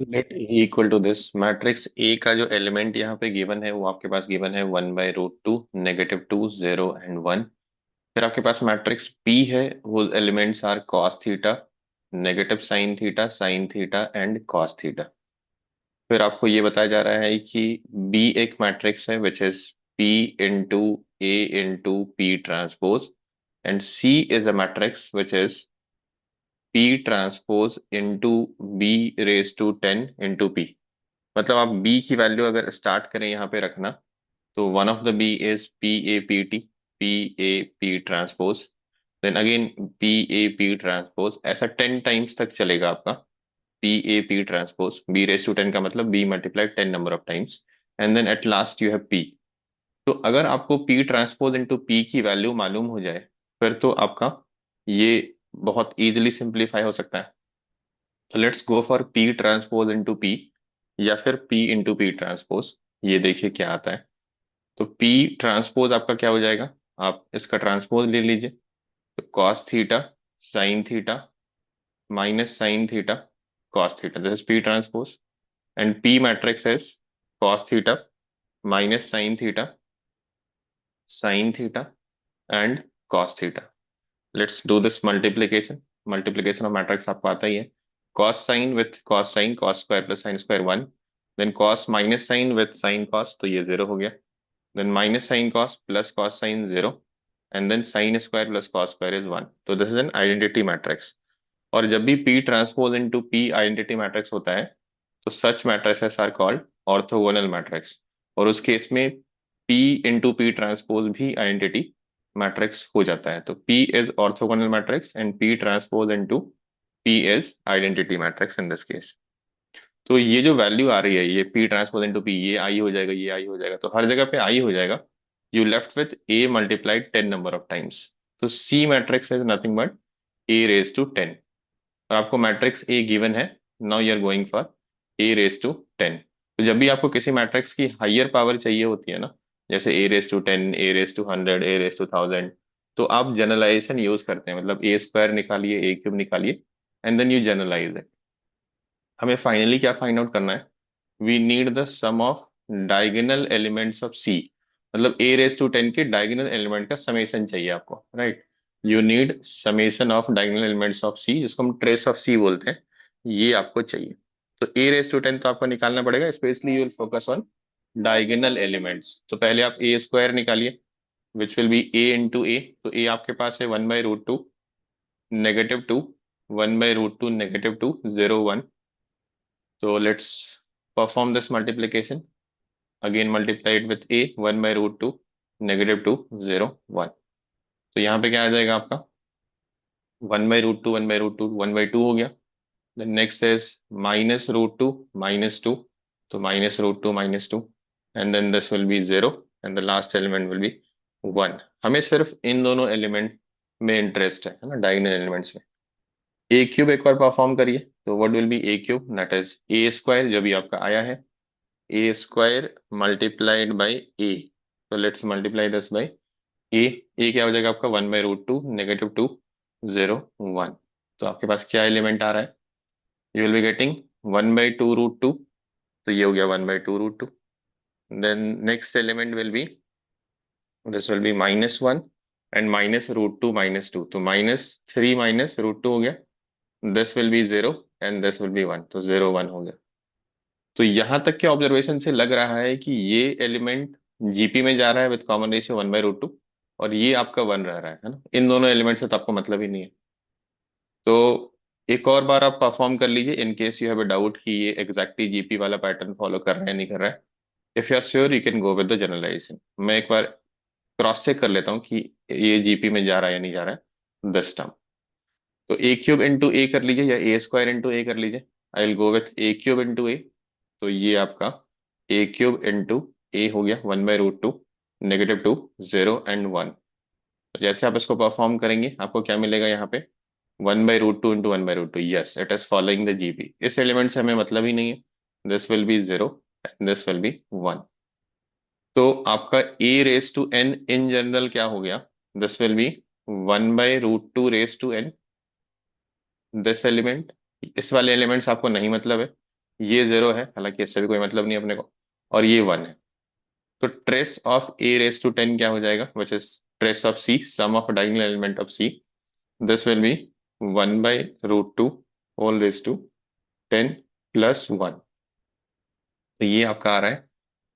Late A equal to this matrix A का जो element यहाँ पे गिवन है वो आपके पास गिवन है 1/√2, -2, 0 एंड 1। फिर आपके पास मैट्रिक्स पी है, वो elements are cos theta, sine theta and cos theta. फिर आपको ये बताया जा रहा है कि बी एक मैट्रिक्स है which is P into A into P transpose, and C is a matrix which is P transpose into B raise to 10 into P. मतलब आप बी की वैल्यू अगर स्टार्ट करें यहाँ पे रखना, तो one of the B is P A P T, P A P transpose, then again P A P transpose, ऐसा 10 टाइम्स तक चलेगा आपका P A P transpose. B raise to 10 का मतलब B multiplied 10 number of times, and then at last you have P. तो अगर आपको P transpose into P की वैल्यू मालूम हो जाए, फिर तो आपका ये बहुत इजीली सिंप्लीफाई हो सकता है। तो let's go for P transpose into P, या फिर पी इंटू पी ट्रांसपोज। ये देखिए क्या आता है। तो पी ट्रांसपोज आपका क्या हो जाएगा, आप इसका ट्रांसपोज ले लीजिए। तो cos theta sine theta minus sine theta cos theta, this is P transpose. And P matrix is cos theta minus sine theta and cos theta. Let's do this multiplication. Multiplication of matrix आपको आता ही है। Cos sine with cos sine, cos square plus sine square 1, then cos minus sine with sine cos, तो ये 0 हो गया। Then minus sine cos plus cos sign 0, and then sine square plus cos square is 1। तो this is an identity matrix. और जब भी P transpose into P identity matrix होता है, तो such matrices are called orthogonal matrix. और उस case में पी इंटू पी ट्रांसपोज भी आइडेंटिटी मैट्रिक्स हो जाता है। तो P is orthogonal matrix and P transpose into P is identity matrix in this case. तो ये जो वैल्यू आ रही है, ये पी ट्रांसपोज इनटू पी, ये आई हो जाएगा, ये आई हो जाएगा, तो हर जगह पे आई हो जाएगा। You left with a multiplied 10 number of times. तो C matrix is nothing but A raise to 10। और आपको मैट्रिक्स ए गिवन है, now you are going for A raise to 10। तो जब भी आपको किसी मैट्रिक्स की हायर पावर चाहिए होती है ना, जैसे A raise to 10, A raise to 100, A raise to 1000, तो आप जनरलाइजेशन यूज करते हैं। मतलब ए स्क्वायर निकालिए, ए क्यूब निकालिए, and then you generalize it. हमें फाइनली क्या फाइंड आउट करना है, we need the sum of diagonal elements of C. मतलब ए रेज टू 10 के डायगोनल एलिमेंट का समेशन चाहिए आपको, right. You need summation of diagonal elements of C, जिसको हम ट्रेस ऑफ सी बोलते हैं, ये आपको चाहिए। तो ए रेज टू 10 तो आपको निकालना पड़ेगा, specially you will focus on diagonal elements. तो पहले आप ए स्क्वायर निकालिए which will be A into A. तो ए आपके पास है 1/√2, -2, 1/√2, -2, 0 1। So let's perform this multiplication. Again multiplied with a, 1/√2, -2, 0 1। तो यहाँ पे क्या आ जाएगा आपका, 1/√2, 1/√2, 1/2 हो गया। देन नेक्स्ट इज -√2, -2, तो -√2, -2, and then this will be 0, and the last element will be 1। हमें सिर्फ इन दोनों एलिमेंट में इंटरेस्ट है ना, डायगोनल एलिमेंट्स में। ए क्यूब एक बार परफॉर्म करिए, तो what will be A cube, that is a square, जो भी आपका आया है, ए स्क्वायर मल्टीप्लाइड बाई ए। तो लेट्स मल्टीप्लाई दिस बाई ए। ए क्या हो जाएगा आपका, 1/√2, -2, 0 1। तो आपके पास क्या एलिमेंट आ रहा है, यू विल बी गेटिंग 1/2√2, तो ये हो गया 1/2√2। Then next element will be, this will be -1 and -√2, -2, तो -3 -√2 हो गया। This will be 0 and this will be 1, तो 0 1 हो गया। तो यहां तक के ऑब्जर्वेशन से लग रहा है कि ये एलिमेंट जीपी में जा रहा है विद कॉमन रेशियो 1/√2, और ये आपका 1 रह रहा है ना। इन दोनों एलिमेंट से तो आपको मतलब ही नहीं है। तो एक और बार आप परफॉर्म कर लीजिए, in case you have a doubt कि ये एग्जैक्टली जीपी वाला पैटर्न फॉलो कर रहा है नहीं कर रहा है। If you are sure you can go with the generalization. मैं एक बार क्रॉस चेक कर लेता हूँ कि ये जीपी में जा रहा है या नहीं जा रहा है दिस टर्म। तो ए क्यूब इंटू ए कर लीजिए, या ए स्क्वायर इंटू ए कर लीजिए। I will go with A cube into A. तो ये आपका ए क्यूब इंटू ए हो गया 1/√2, -2, 0 एंड 1। तो जैसे आप इसको परफॉर्म करेंगे, आपको क्या मिलेगा यहाँ पे, 1/√2 into 1/√2, yes it is following the GP. इस एलिमेंट से हमें मतलब ही नहीं है। This will be 0, this will be 1। तो आपका A raise to N in general क्या हो गया, this will be 1/√2 raise to N, this element. इस वाले एलिमेंट्स आपको नहीं मतलब है, ये 0 है, हालांकि इससे भी कोई मतलब नहीं अपने को, और ये 1 है। तो trace of a raise to 10 क्या हो जाएगा, which is trace of c, sum of diagonal element of c, this will be 1/√2 whole raise to 10+1। तो ये आपका आ रहा है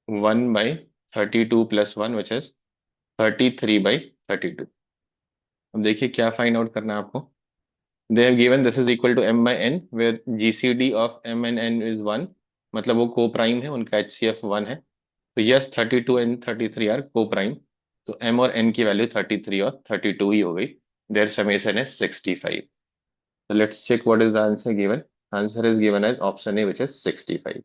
1/32+1, विच इज 33/32। अब देखिए क्या फाइंड आउट करना है आपको। They have given this is equal to m/n, where GCD of m and n is 1, मतलब वो को प्राइम है, उनका HCF 1 है। तो यस 32 एंड 33 आर को प्राइम। तो m और n की वैल्यू 33 और 32 ही हो गई। देयर समेशन है 65। So let's check what is the answer given. Answer is given as option A, which is 65.